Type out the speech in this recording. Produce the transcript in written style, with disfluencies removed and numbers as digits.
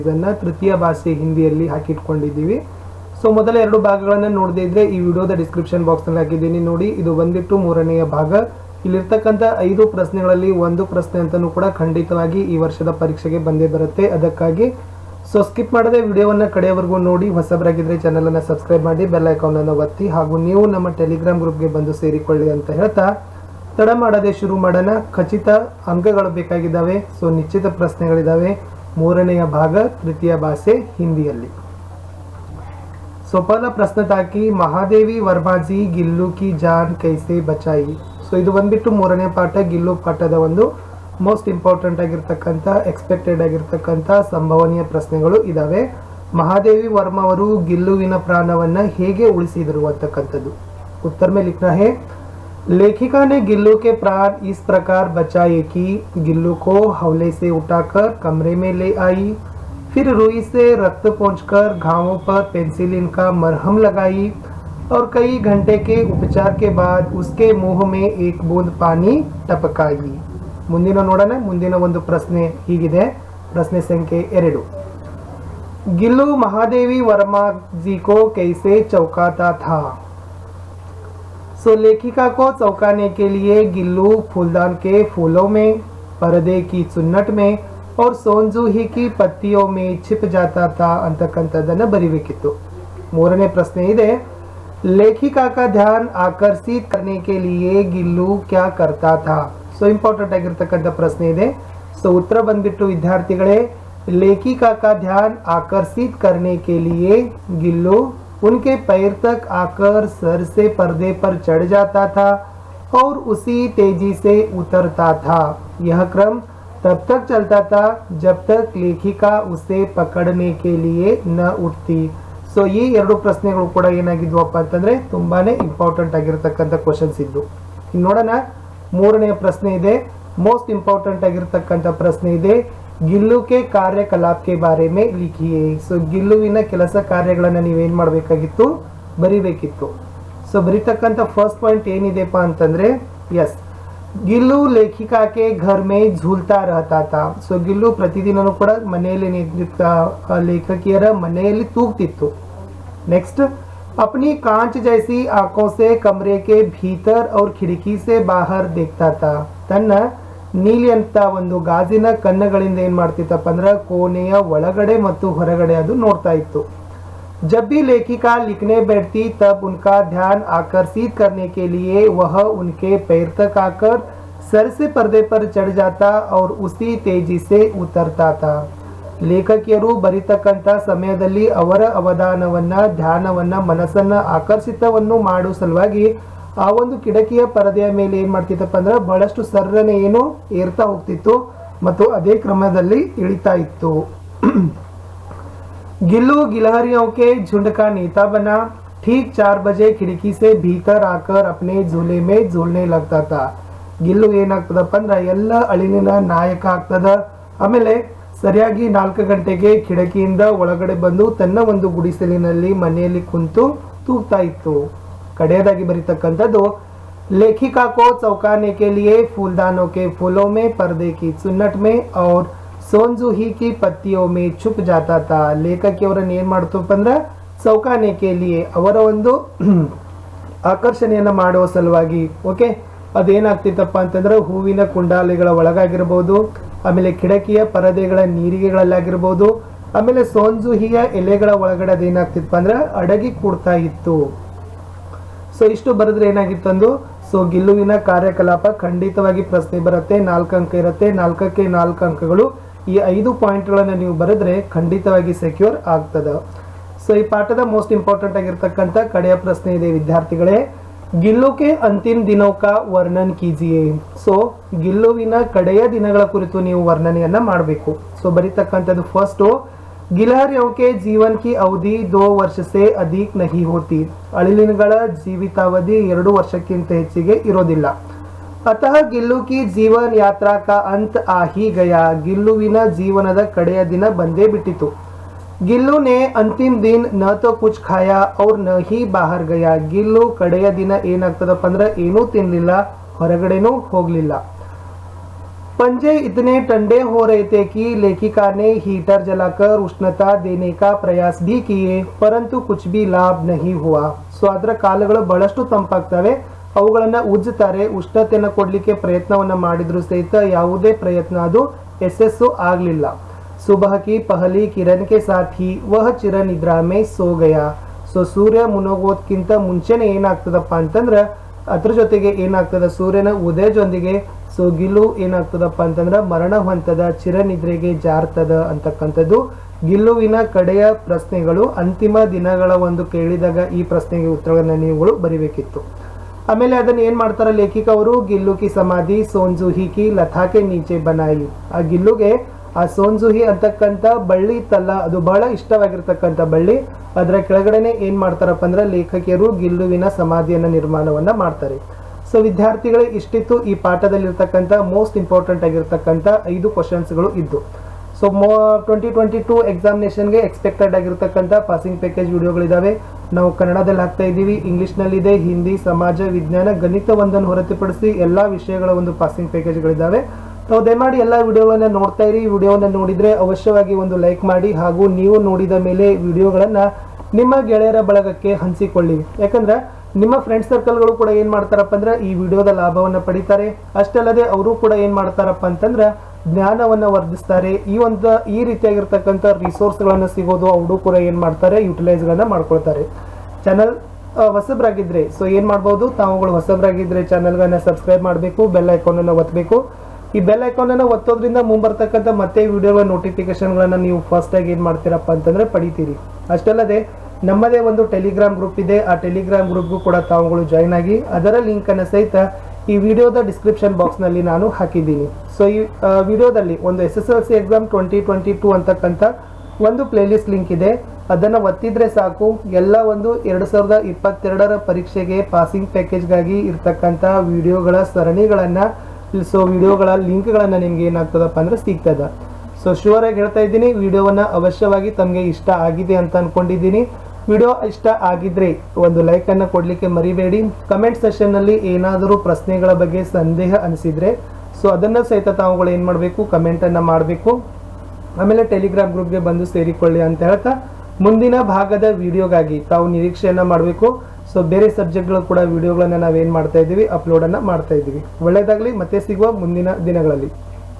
ಇದನ್ನ ತೃತೀಯ ಭಾಷೆ ಹಿಂದಿಯಲ್ಲಿ ಹಾಕಿಟ್ಕೊಂಡಿದ್ದೀವಿ. ಸೊ ಮೊದಲ 2 ಭಾಗಗಳನ್ನು ನೋಡದೇ ಇದ್ರೆ ಈ ವಿಡಿಯೋದ ಡಿಸ್ಕ್ರಿಪ್ಷನ್ ಬಾಕ್ಸ್ ನಲ್ಲಿ ಹಾಕಿದ್ದೀನಿ ನೋಡಿ. ಇದು ಬಂದಿಟ್ಟು 3ನೆಯ ಭಾಗ. ಇಲ್ಲಿರ್ತಕ್ಕಂಥ 5 ಪ್ರಶ್ನೆಗಳಲ್ಲಿ 1 ಪ್ರಶ್ನೆ ಅಂತಲೂ ಕೂಡ ಖಂಡಿತವಾಗಿ ಈ ವರ್ಷದ ಪರೀಕ್ಷೆಗೆ ಬಂದೇ ಬರುತ್ತೆ. ಅದಕ್ಕಾಗಿ ಸೊ ಸ್ಕಿಪ್ ಮಾಡದೆ ವಿಡಿಯೋವನ್ನು ಕಡೆಯವರೆಗೂ ನೋಡಿ. ಹೊಸಬರಾಗಿದ್ರೆ ಚಾನಲ್ ಅನ್ನು ಸಬ್ಸ್ಕ್ರೈಬ್ ಮಾಡಿ, ಬೆಲ್ ಐಕಾನ್ ಅನ್ನು ಒತ್ತಿ, ಹಾಗೂ ನೀವು ನಮ್ಮ ಟೆಲಿಗ್ರಾಮ್ ಗ್ರೂಪ್ಗೆ ಬಂದು ಸೇರಿಕೊಳ್ಳಿ ಅಂತ ಹೇಳ್ತಾ ತಡ ಮಾಡದೆ ಶುರು ಮಾಡೋಣ. ಖಚಿತ ಅಂಕಗಳು ಬೇಕಾಗಿದ್ದಾವೆ. ಸೊ ನಿಶ್ಚಿತ ಪ್ರಶ್ನೆಗಳಿದ್ದಾವೆ. 3ನೆಯ ಭಾಗ ತೃತೀಯ ಭಾಷೆ ಹಿಂದಿಯಲ್ಲಿ. ಸೊ ಪಹಲ ಪ್ರಶ್ನೆ ತಾಕಿ ಮಹಾದೇವಿ ವರ್ಮಾಜಿ ಗಿಲ್ಲು ಕಿ ಜಾನ್ ಕೈಸೆ ಬಚಾಯಿ. ಸೊ ಇದು ಬಂದ್ಬಿಟ್ಟು 3ನೇ ಪಾಠ, ಗಿಲ್ಲು ಪಾಠದ ಒಂದು ಮೋಸ್ಟ್ ಇಂಪಾರ್ಟೆಂಟ್ ಆಗಿರ್ತಕ್ಕಂಥ ಎಕ್ಸ್ಪೆಕ್ಟೆಡ್ ಆಗಿರ್ತಕ್ಕಂಥ ಸಂಭವನೀಯ ಪ್ರಶ್ನೆಗಳು ಇದಾವೆ. ಮಹಾದೇವಿ ವರ್ಮಾ ಅವರು ಗಿಲ್ಲುವಿನ ಪ್ರಾಣವನ್ನ ಹೇಗೆ ಉಳಿಸಿದರು ಅಂತಕ್ಕಂಥದ್ದು. ಉತ್ತರ में लिखना है, लेखिका ने गिल्लू के प्राण इस प्रकार बचाए कि गिल्लू को हौले से उठाकर कमरे में ले आई, फिर रुई से रक्त पोंछकर घावों पर पेंसिलिन का मरहम लगाई और कई घंटे के उपचार के बाद उसके मुंह में एक बूंद पानी टपकाई. ಮುಂದಿನ ನೋಡೋಣ. ಮುಂದಿನ ಒಂದು ಪ್ರಶ್ನೆ ಹೀಗಿದೆ. ಪ್ರಶ್ನೆ ಸಂಖ್ಯೆ 2. गिल्लू महादेवी वर्मा जी को कैसे चौंकाता था. सो लेखिका को चौंकाने के लिए गिल्लू फूलदान के फूलों में, पर्दे की चुन्नट में और सोनजूही की पत्तियों में छिप जाता था ಅಂತಕ್ಕಂಥದ್ದನ್ನು ಬರೀಬೇಕಿತ್ತು. 3ನೇ ಪ್ರಶ್ನೆ ಇದೆ, लेखिका का ध्यान आकर्षित करने के लिए गिल्लू क्या करता था. ಸೊ ಇಂಪಾರ್ಟೆಂಟ್ ಆಗಿರ್ತಕ್ಕಂಥ ಪ್ರಶ್ನೆ ಇದೆ. ಸೊ ಉತ್ತರ ಬಂದ್ಬಿಟ್ಟು ವಿದ್ಯಾರ್ಥಿಗಳೇ, लेखिका का ध्यान आकर्षित करने के लिए गिल्लू उनके पैर तक आकर सर से पर्दे पर चढ़ जाता था और उसी तेजी से उतरता था. यह क्रम तब तक चलता था जब तक लेखिका उसे पकड़ने के लिए न उठती. ಸೊ ಈ 2 ಪ್ರಶ್ನೆಗಳು ಕೂಡ ಏನಾಗಿದ್ವಪ್ಪ ಅಂತಂದ್ರೆ ತುಂಬಾನೇ ಇಂಪಾರ್ಟೆಂಟ್ ಆಗಿರ್ತಕ್ಕಂಥ ಕ್ವಶನ್ಸ್ ಇದ್ದು. ಇನ್ನು ನೋಡೋಣ. 3ನೇ ಪ್ರಶ್ನೆ ಇದೆ, ಮೋಸ್ಟ್ ಇಂಪಾರ್ಟೆಂಟ್ ಆಗಿರ್ತಕ್ಕಂಥ ಪ್ರಶ್ನೆ ಇದೆ. ಗಿಲ್ಲು ಕೆ ಕಾರ್ಯಕಲಾಪ್ ಕೆ ಬಾರೆ ಮೇ ಲಿಖಿಯೇ. ಸೊ ಗಿಲ್ಲುವಿನ ಕೆಲಸ ಕಾರ್ಯಗಳನ್ನು ನೀವೇನ್ ಮಾಡಬೇಕಾಗಿತ್ತು, ಬರಿಬೇಕಿತ್ತು. ಸೊ ಬರೀತಕ್ಕಂಥ ಫಸ್ಟ್ ಪಾಯಿಂಟ್ ಏನಿದೆಪ್ಪ ಅಂತಂದ್ರೆ, ಎಸ್, ಗಿಲ್ಲು ಲೇಖಿಕಾ ಕೆ ಘರ್ ಮೇ ಝೂಲ್ತಾ ರಹತಾ ತಾ. ಸೊ ಗಿಲ್ಲು ಪ್ರತಿದಿನನೂ ಕೂಡ ಮನೆಯಲ್ಲಿ ಲೇಖಕಿಯರ ಮನೆಯಲ್ಲಿ ತೂಗ್ತಿತ್ತು. ನೆಕ್ಸ್ಟ್, अपनी कांच जैसी आंखों से कमरे के भीतर और खिड़की से बाहर देखता था. ತನ್ನ ನೀಲಿ ಅಂತ ಒಂದು ಗಾಜಿನ ಕಣ್ಣುಗಳಿಂದ ಏನ್ ಮಾಡ್ತಿತ್ತಪ್ಪ ಅಂದ್ರೆ ಕೋಣೆಯ ಒಳಗಡೆ ಮತ್ತು ಹೊರಗಡೆ ಅದು ನೋಡ್ತಾ ಇತ್ತು. जब भी लेखिका लिखने बैठती तब उनका ध्यान आकर्षित करने के लिए वह उनके पैर तक आकर सर से पर्दे पर चढ़ जाता और उसी तेजी से उतरता था. ಲೇಖಕಿಯರು ಬರಿತಕ್ಕಂಥ ಸಮಯದಲ್ಲಿ ಅವರ ಅವಧಾನವನ್ನ, ಧ್ಯಾನವನ್ನ, ಮನಸ್ಸನ್ನ ಆಕರ್ಷಿತವನ್ನು ಮಾಡುವ ಸಲುವಾಗಿ ಆ ಒಂದು ಕಿಟಕಿಯ ಪರದೆಯ ಮೇಲೆ ಏನ್ ಮಾಡ್ತಿತ್ತಪ್ಪ ಅಂದ್ರೆ ಬಹಳಷ್ಟು ಸರ್ರನೆ ಏನು ಏರ್ತಾ ಹೋಗ್ತಿತ್ತು ಮತ್ತು ಅದೇ ಕ್ರಮದಲ್ಲಿ ಇಳಿತಾ ಇತ್ತು. गिल्लू गिलहरियों के झुंड का नेता बना. ठीक 4 बजे खिड़की से भीतर आकर अपने झूले में झूलने लगता था. ಗಿಲ್ಲು ಏನಾಗ್ತದಪ್ಪ ಅಂದ್ರೆ ಎಲ್ಲ ಅಳಿಲಿನ ನಾಯಕ ಆಗ್ತದ. ಆಮೇಲೆ ಸರಿಯಾಗಿ 4 ಗಂಟೆಗೆ ಕಿಟಕಿಯಿಂದ ಒಳಗಡೆ ಬಂದು ತನ್ನ ಒಂದು ಗುಡಿಸಲಿನಲ್ಲಿ ಮನೆಯಲ್ಲಿ ಕುಂತು ತೂಗ್ತಾ ಇತ್ತು. ಕಡೆಯದಾಗಿ ಬರೀತಕ್ಕಂಥದ್ದು, लेखिका को चौंकाने के लिए फूलदानों के फूलों में, पर्दे की चुन्नट में और सोनजूही की पत्तियों में छुप जाता था. ಲೇಖಕಿಯವರನ್ನು ಏನ್ ಮಾಡ್ತಪ್ಪ ಅಂದ್ರೆ ಚೌಕಾನೆ ಕೆ ಲಿಯೆ, ಅವರ ಒಂದು ಆಕರ್ಷಣೆಯನ್ನ ಮಾಡುವ ಸಲುವಾಗಿ. ಓಕೆ, ಅದೇನಾಗ್ತಿತ್ತಪ್ಪ ಅಂತಂದ್ರೆ ಹೂವಿನ ಕುಂಡಾಲಿಗಳ ಒಳಗಾಗಿರ್ಬೋದು, ಆಮೇಲೆ ಕಿಟಕಿಯ ಪರದೆಗಳ ನೀರಿಗೆಗಳಲ್ಲಾಗಿರ್ಬೋದು, ಆಮೇಲೆ ಸೋನ್ಜುಹಿಯ ಎಲೆಗಳ ಒಳಗಡೆ ಅದೇನಾಗ್ತಿತ್ತು ಅಂದ್ರೆ ಅಡಗಿ ಕೂಡ್ತಾ ಇತ್ತು. ಸೊ ಇಷ್ಟು ಬರೆದ್ರೆ ಏನಾಗಿತ್ತು ಅಂದು, ಸೊ ಗಿಲ್ಲುವಿನ ಕಾರ್ಯಕಲಾಪ ಖಂಡಿತವಾಗಿ ಪ್ರಶ್ನೆ ಬರುತ್ತೆ. 4 ಅಂಕ ಇರುತ್ತೆ. 4ಕ್ಕೆ 4 ಅಂಕಗಳು. ಈ 5 ಪಾಯಿಂಟ್ಗಳನ್ನು ನೀವು ಬರೆದ್ರೆ ಖಂಡಿತವಾಗಿ ಸೆಕ್ಯೂರ್ ಆಗ್ತದೆ. ಸೊ ಈ ಪಾಠದ ಮೋಸ್ಟ್ ಇಂಪಾರ್ಟೆಂಟ್ ಆಗಿರ್ತಕ್ಕಂಥ ಕಡೆಯ ಪ್ರಶ್ನೆ ಇದೆ ವಿದ್ಯಾರ್ಥಿಗಳೇ, ಗಿಲ್ಲು ಕೆ ಅಂತಿಮ ದಿನೋं का वर्णन कीजिए. ಸೊ ಗಿಲ್ಲುವಿನ ಕಡೆಯ ದಿನಗಳ ಕುರಿತು ನೀವು ವರ್ಣನೆಯನ್ನ ಮಾಡಬೇಕು. ಸೊ ಬರೀತಕ್ಕಂಥದ್ದು ಫಸ್ಟ್, गिलहरियों के जीवन की अवधि 2 वर्ष से अधिक नहीं होती. ಅಳಿಲಿನಗಳ ಜೀವಿತಾವಧಿ 2 ವರ್ಷಕ್ಕಿಂತ ಹೆಚ್ಚಿಗೆ ಇರೋದಿಲ್ಲ. अतः गिल्लू की जीवन यात्रा का अंत आ ही गया. ಗಿಲ್ಲುವಿನ ಜೀವನದ ಕಡೆಯ ದಿನ ಬಂದೇ ಬಿಟ್ಟಿತು. गिल्लू ने अंतिम दिन न तो कुछ खाया और न ही बाहर गया. ಗಿಲ್ಲು ಕಡೆಯ ದಿನ ಏನಾಗ್ತದಪ್ಪ ಅಂದ್ರೆ ಏನೂ ತಿನ್ನಲಿಲ್ಲ, ಹೊರಗಡೆನೂ ಹೋಗಲಿಲ್ಲ. पंजे इतने ठंडे हो रहे थे कि लेखिका ने हीटर जलाकर उष्णता देने का प्रयास भी किए परंतु कुछ भी लाभ नहीं हुआ. ಸೊ ಅದರ ಕಾಲುಗಳು ಬಹಳಷ್ಟು ತಂಪಾಗ್ತವೆ, ಅವುಗಳನ್ನ ಉಜ್ಜುತ್ತಾರೆ, ಉಷ್ಣತೆಯನ್ನು ಕೊಡ್ಲಿಕ್ಕೆ ಪ್ರಯತ್ನವನ್ನ ಮಾಡಿದ್ರು ಸಹಿತ ಯಾವುದೇ ಪ್ರಯತ್ನ ಅದು ಯಶಸ್ಸು ಆಗ್ಲಿಲ್ಲ. सुबह की पहली किरण के साथ ही वह चिर निद्रा में सो गया. ಸೊ ಸೂರ್ಯ ಮುಳುಗೋದಕ್ಕಿಂತ ಮುಂಚೆನೆ ಏನಾಗ್ತದಪ್ಪ ಅಂತಂದ್ರೆ ಅದ್ರ ಜೊತೆಗೆ ಏನಾಗ್ತದ, ಸೂರ್ಯನ ಉದಯದೊಂದಿಗೆ ಸೊ ಗಿಲ್ಲು ಏನಾಗ್ತದಪ್ಪ ಅಂತಂದ್ರೆ ಮರಣ ಹೊಂತದ, ಚಿರನಿದ್ರೆಗೆ ಜಾರ್ತದ ಅಂತಕ್ಕಂಥದ್ದು ಗಿಲ್ಲುವಿನ ಕಡೆಯ ಪ್ರಶ್ನೆಗಳು. ಅಂತಿಮ ದಿನಗಳ ಒಂದು ಕೇಳಿದಾಗ ಈ ಪ್ರಶ್ನೆಗೆ ಉತ್ತರಗಳನ್ನ ನೀವುಗಳು ಬರಿಬೇಕಿತ್ತು. ಆಮೇಲೆ ಅದನ್ನ ಏನ್ ಮಾಡ್ತಾರೆ ಲೇಖಕ ಅವರು, ಗಿಲ್ಲು ಕಿ ಸಮಾಧಿ ಸೋನ್ಜುಹಿ ಕಿ ಲತಾಕೆ ನೀಚೆ ಬನಾಯಿ. ಆ ಗಿಲ್ಲುಗೆ ಆ ಸೋನ್ಜುಹಿ ಅಂತಕ್ಕಂಥ ಬಳ್ಳಿ ಇತ್ತಲ್ಲ, ಅದು ಬಹಳ ಇಷ್ಟವಾಗಿರ್ತಕ್ಕಂಥ ಬಳ್ಳಿ, ಅದರ ಕೆಳಗಡೆನೆ ಏನ್ ಮಾಡ್ತಾರಪ್ಪ ಅಂದ್ರೆ ಲೇಖಕಿಯರು ಗಿಲ್ಲುವಿನ ಸಮಾಧಿಯನ್ನ ನಿರ್ಮಾಣವನ್ನ ಮಾಡ್ತಾರೆ. ಸೊ ವಿದ್ಯಾರ್ಥಿಗಳು ಇಷ್ಟಿತ್ತು ಈ ಪಾಠದಲ್ಲಿರ್ತಕ್ಕಂಥ ಮೋಸ್ಟ್ ಇಂಪಾರ್ಟೆಂಟ್ ಆಗಿರ್ತಕ್ಕಂಥ 5 ಕ್ವಶನ್ಸ್ಗಳು ಇದ್ದು. ಸೊ 2022 ಎಕ್ಸಾಮಿನೇಷನ್ಗೆ ಎಕ್ಸ್ಪೆಕ್ಟೆಡ್ ಆಗಿರ್ತಕ್ಕಂಥ ಪಾಸಿಂಗ್ ಪ್ಯಾಕೇಜ್ ವಿಡಿಯೋಗಳಿದಾವೆ. ನಾವು ಕನ್ನಡದಲ್ಲಿ ಹಾಕ್ತಾ ಇದ್ದೀವಿ, ಇಂಗ್ಲಿಷ್ನಲ್ಲಿದೆ, ಹಿಂದಿ, ಸಮಾಜ, ವಿಜ್ಞಾನ, ಗಣಿತ ಒಂದನ್ನು ಹೊರತುಪಡಿಸಿ ಎಲ್ಲಾ ವಿಷಯಗಳ ಒಂದು ಪಾಸಿಂಗ್ ಪ್ಯಾಕೇಜ್ಗಳಿದಾವೆ. ನಾವು ದಯಮಾಡಿ ಎಲ್ಲ ವಿಡಿಯೋಗಳನ್ನ ನೋಡ್ತಾ ಇರಿ. ವಿಡಿಯೋವನ್ನ ನೋಡಿದ್ರೆ ಅವಶ್ಯವಾಗಿ ಒಂದು ಲೈಕ್ ಮಾಡಿ, ಹಾಗೂ ನೀವು ನೋಡಿದ ಮೇಲೆ ವಿಡಿಯೋಗಳನ್ನ ನಿಮ್ಮ ಗೆಳೆಯರ ಬಳಗಕ್ಕೆ ಹಂಚಿಕೊಳ್ಳಿ. ಯಾಕಂದ್ರೆ ನಿಮ್ಮ ಫ್ರೆಂಡ್ ಸರ್ಕಲ್ಗಳು ಕೂಡ ಏನ್ ಮಾಡ್ತಾರಪ್ಪ ಅಂದ್ರೆ ಈ ವಿಡಿಯೋದ ಲಾಭವನ್ನ ಪಡಿತಾರೆ. ಅಷ್ಟಲ್ಲದೆ ಅವರು ಕೂಡ ಏನ್ ಮಾಡ್ತಾರಪ್ಪ ಅಂತಂದ್ರೆ ಜ್ಞಾನವನ್ನ ವರ್ಧಿಸ್ತಾರೆ. ಈ ರೀತಿಯಾಗಿರ್ತಕ್ಕಂಥ ರಿಸೋರ್ಸ್ಗಳನ್ನ ಸಿಗೋದು ಅವರು ಕೂಡ ಏನ್ ಮಾಡ್ತಾರೆ, ಯುಟಿಲೈಸ್ ಗಳನ್ನ ಮಾಡ್ಕೊಳ್ತಾರೆ. ಚಾನಲ್ ಹೊಸಬ್ರಾಗಿದ್ರೆ ಸೊ ಏನ್ ಮಾಡ್ಬೋದು, ತಾವುಗಳು ಹೊಸಬ್ರಾಗಿದ್ರೆ ಚಾನಲ್ಗಳನ್ನ ಸಬ್ಸ್ಕ್ರೈಬ್ ಮಾಡಬೇಕು, ಬೆಲ್ ಐಕಾನ್ ಅನ್ನ ಒತ್ತಬೇಕು. ಈ ಬೆಲ್ ಐಕಾನ್ ಅನ್ನ ಒತ್ತೋದ್ರಿಂದ ಮುಂಬರ್ತಕ್ಕಂಥ ಮತ್ತೆ ವಿಡಿಯೋಗಳ ನೋಟಿಫಿಕೇಶನ್ಗಳನ್ನ ನೀವು ಫಸ್ಟ್ ಆಗಿ ಏನ್ ಮಾಡ್ತೀರಪ್ಪ ಅಂತಂದ್ರೆ ಪಡಿತೀರಿ. ಅಷ್ಟಲ್ಲದೆ ನಮ್ಮದೇ ಒಂದು ಟೆಲಿಗ್ರಾಮ್ ಗ್ರೂಪ್ ಇದೆ, ಆ ಟೆಲಿಗ್ರಾಮ್ ಗ್ರೂಪ್ಗೂ ಕೂಡ ತಾವುಗಳು ಜಾಯ್ನ್ ಆಗಿ ಅದರ ಲಿಂಕ್ ಅನ್ನ ಸಹಿತ ಈ ವಿಡಿಯೋದ ಡಿಸ್ಕ್ರಿಪ್ಷನ್ ಬಾಕ್ಸ್ ನಲ್ಲಿ ನಾನು ಹಾಕಿದ್ದೀನಿ. ಸೊ ಈ ವಿಡಿಯೋದಲ್ಲಿ ಒಂದು SSLC ಎಕ್ಸಾಮ್ 2022 ಅಂತಕ್ಕಂಥ ಒಂದು ಪ್ಲೇಲಿಸ್ಟ್ ಲಿಂಕ್ ಇದೆ, ಅದನ್ನ ಒತ್ತಿದ್ರೆ ಸಾಕು. ಎಲ್ಲ ಒಂದು 2022ರ ಪರೀಕ್ಷೆಗೆ ಪಾಸಿಂಗ್ ಪ್ಯಾಕೇಜ್ಗಾಗಿ ಇರ್ತಕ್ಕಂಥ ವಿಡಿಯೋಗಳ ಸರಣಿಗಳನ್ನ, ಸೊ ವಿಡಿಯೋಗಳ ಲಿಂಕ್ಗಳನ್ನ ನಿಮ್ಗೆ ಏನಾಗ್ತದಪ್ಪ ಅಂದ್ರೆ ಸಿಗ್ತದ. ಸೊ ಶೂರ್ ಆಗಿ ಹೇಳ್ತಾ ಇದ್ದೀನಿ, ವಿಡಿಯೋವನ್ನ ಅವಶ್ಯವಾಗಿ ತಮಗೆ ಇಷ್ಟ ಆಗಿದೆ ಅಂತ ಅನ್ಕೊಂಡಿದ್ದೀನಿ. ವಿಡಿಯೋ ಇಷ್ಟ ಆಗಿದ್ರೆ ಒಂದು ಲೈಕ್ ಅನ್ನ ಕೊಡ್ಲಿಕ್ಕೆ ಮರಿಬೇಡಿ. ಕಮೆಂಟ್ ಸೆಷನ್ ನಲ್ಲಿ ಏನಾದರೂ ಪ್ರಶ್ನೆಗಳ ಬಗ್ಗೆ ಸಂದೇಹ ಅನಿಸಿದ್ರೆ ಸೊ ಅದನ್ನ ಸಹಿತ ತಾವುಗಳು ಏನ್ ಮಾಡಬೇಕು, ಕಮೆಂಟ್ ಅನ್ನ ಮಾಡಬೇಕು. ಆಮೇಲೆ ಟೆಲಿಗ್ರಾಮ್ ಗ್ರೂಪ್ಗೆ ಬಂದು ಸೇರಿಕೊಳ್ಳಿ ಅಂತ ಹೇಳ್ತಾ ಮುಂದಿನ ಭಾಗದ ವಿಡಿಯೋಗಾಗಿ ತಾವು ನಿರೀಕ್ಷೆಯನ್ನ ಮಾಡಬೇಕು. ಸೊ ಬೇರೆ ಸಬ್ಜೆಕ್ಟ್ಗಳು ಕೂಡ ವಿಡಿಯೋಗಳನ್ನ ನಾವೇನ್ ಮಾಡ್ತಾ ಇದ್ದೀವಿ, ಅಪ್ಲೋಡ್ ಅನ್ನ ಮಾಡ್ತಾ ಇದ್ದೀವಿ. ಒಳ್ಳೆಯದಾಗಲಿ, ಮತ್ತೆ ಸಿಗುವ ಮುಂದಿನ ದಿನಗಳಲ್ಲಿ.